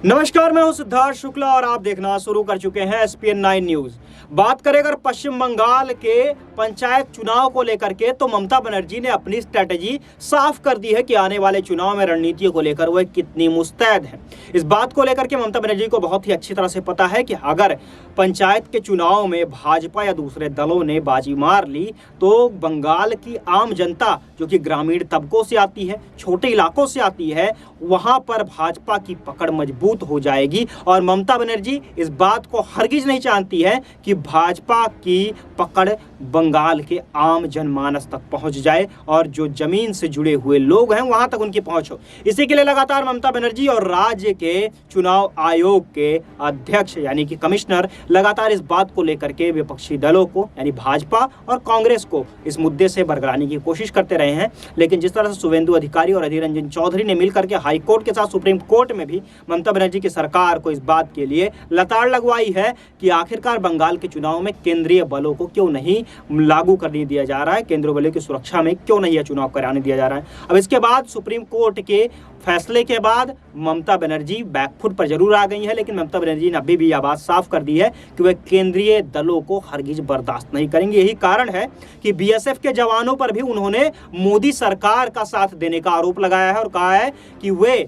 नमस्कार, मैं हूं सिद्धार्थ शुक्ला और आप देखना शुरू कर चुके हैं एसपीएन 9 न्यूज। बात करें अगर पश्चिम बंगाल के पंचायत चुनाव को लेकर के, तो ममता बनर्जी ने अपनी स्ट्रेटजी साफ कर दी है कि आने वाले चुनाव में रणनीतियों को लेकर वह कितनी मुस्तैद है। इस बात को लेकर के ममता बनर्जी को बहुत ही अच्छी तरह से पता है कि अगर पंचायत के चुनाव में भाजपा या दूसरे दलों ने बाजी मार ली तो बंगाल की आम जनता, जो कि ग्रामीण तबकों से आती है, छोटे इलाकों से आती है, वहां पर भाजपा की पकड़ मजबूत हो जाएगी। और ममता बनर्जी इस बात को हरगिज नहीं चाहती है कि भाजपा की पकड़ बंगाल के आम जनमानस तक पहुंच जाए और जो जमीन से जुड़े हुए लोग हैं वहां तक उनकी पहुंच हो। इसी के लिए लगातार ममता बनर्जी और राज्य के चुनाव आयोग के अध्यक्ष यानी कि कमिश्नर लगातार इस बात को लेकर के विपक्षी दलों को यानी भाजपा और कांग्रेस को इस मुद्दे से बरगलाने की कोशिश करते रहे हैं। लेकिन जिस तरह से शुभेंदु अधिकारी और अधीर रंजन चौधरी ने मिलकर के हाई कोर्ट के साथ सुप्रीम कोर्ट में भी ममता बनर्जी की सरकार को इस बात के लिए लताड़ लगवाई है कि आखिरकार बंगाल के चुनाव में केंद्रीय बलों को क्यों नहीं लागू करने दिया जा रहा है, केंद्रीय बलों की सुरक्षा में क्यों नहीं यह चुनाव कराने दिया जा रहा है। अब इसके बाद सुप्रीम कोर्ट के फैसले के बाद ममता बनर्जी बैकफुट पर जरूर आ गई है, लेकिन ममता बनर्जी ने अभी भी यह बात साफ कर दी है कि वह केंद्रीय दलों को हरगिज बर्दाश्त नहीं करेंगे। यही कारण है कि बीएसएफ के जवानों पर भी उन्होंने मोदी सरकार का साथ देने का आरोप लगाया है और कहा है कि वे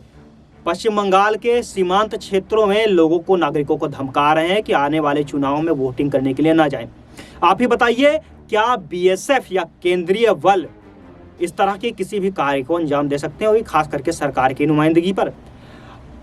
पश्चिम बंगाल के सीमांत क्षेत्रों में लोगों को, नागरिकों को धमका रहे हैं कि आने वाले चुनाव में वोटिंग करने के लिए ना जाएं। आप ही बताइए, क्या बीएसएफ या केंद्रीय बल इस तरह के किसी भी कार्य को अंजाम दे सकते हैं, वही खास करके सरकार की नुमाइंदगी पर?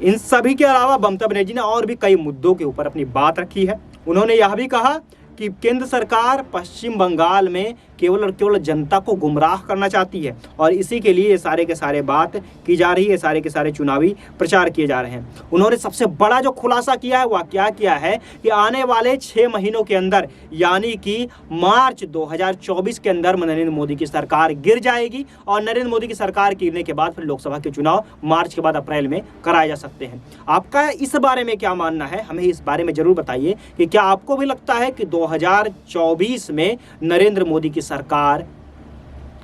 इन सभी के अलावा ममता बनर्जी ने और भी कई मुद्दों के ऊपर अपनी बात रखी है। उन्होंने यह भी कहा कि केंद्र सरकार पश्चिम बंगाल में केवल और केवल जनता को गुमराह करना चाहती है और इसी के लिए ये सारे के सारे बात की जा रही है, सारे के सारे चुनावी प्रचार किए जा रहे हैं। उन्होंने सबसे बड़ा जो खुलासा किया है वह क्या किया है कि आने वाले 6 महीनों के अंदर यानी कि मार्च 2024 के अंदर नरेंद्र मोदी की सरकार गिर जाएगी और नरेंद्र मोदी की सरकार गिरने के बाद फिर लोकसभा के चुनाव मार्च के बाद अप्रैल में कराए जा सकते हैं। आपका इस बारे में क्या मानना है, हमें इस बारे में जरूर बताइए कि क्या आपको भी लगता है कि 2024 में नरेंद्र मोदी की सरकार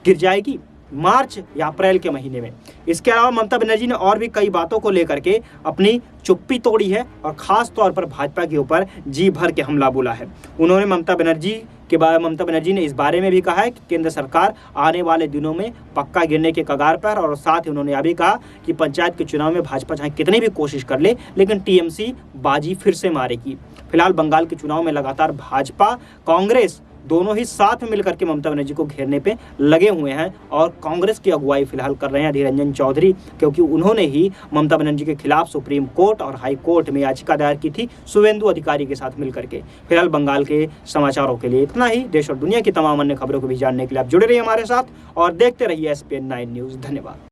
गिर जाएगी मार्च या अप्रैल के महीने में? इसके अलावा ममता बनर्जी ने और भी कई बातों को लेकर के अपनी चुप्पी तोड़ी है और खास तौर पर भाजपा के ऊपर जी भर के हमला बोला है। उन्होंने ममता बनर्जी ने इस बारे में भी कहा है कि केंद्र सरकार आने वाले दिनों में पक्का गिरने के कगार पर, और साथ ही उन्होंने यह भी कहा कि पंचायत के चुनाव में भाजपा चाहे कितनी भी कोशिश कर ले लेकिन टीएमसी बाजी फिर से मारेगी। फिलहाल बंगाल के चुनाव में लगातार भाजपा कांग्रेस दोनों ही साथ में मिलकर के ममता बनर्जी को घेरने पे लगे हुए हैं और कांग्रेस की अगुवाई फिलहाल कर रहे हैं अधीर रंजन चौधरी, क्योंकि उन्होंने ही ममता बनर्जी के खिलाफ सुप्रीम कोर्ट और हाई कोर्ट में याचिका दायर की थी शुभेंदु अधिकारी के साथ मिलकर के। फिलहाल बंगाल के समाचारों के लिए इतना ही। देश और दुनिया की तमाम अन्य खबरों को भी जानने के लिए आप जुड़े रहिए हमारे साथ और देखते रहिए एसपीएन 9 न्यूज। धन्यवाद।